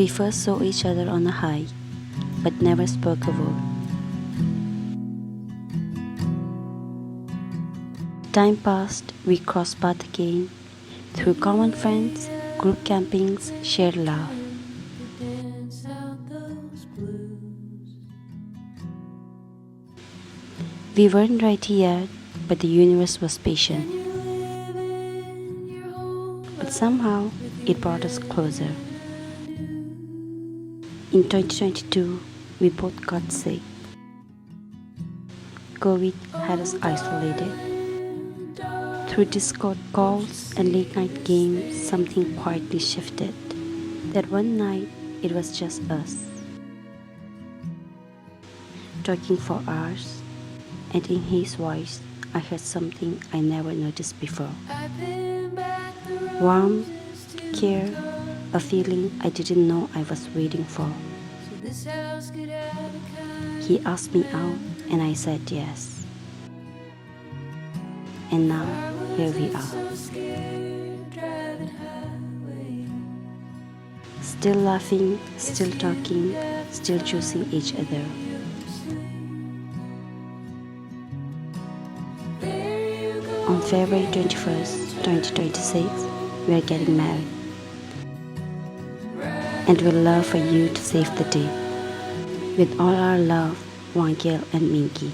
We first saw each other on a hike, but never spoke a word. Time passed, we crossed paths again, through common friends, group campings, shared laugh. We weren't ready yet, but the universe was patient. But somehow, it brought us closer. In 2022, we both got sick. COVID had us isolated. Through Discord calls and late night games, something quietly shifted. That one night, it was just us, talking for hours, and in his voice, I heard something I never noticed before. Warmth, care, a feeling I didn't know I was waiting for. He asked me out, and I said yes. And now, here we are. Still laughing, still talking, still choosing each other. On February 21st, 2026, we are getting married. And we'd love for you to save the date. With all our love, Wangil and Minky.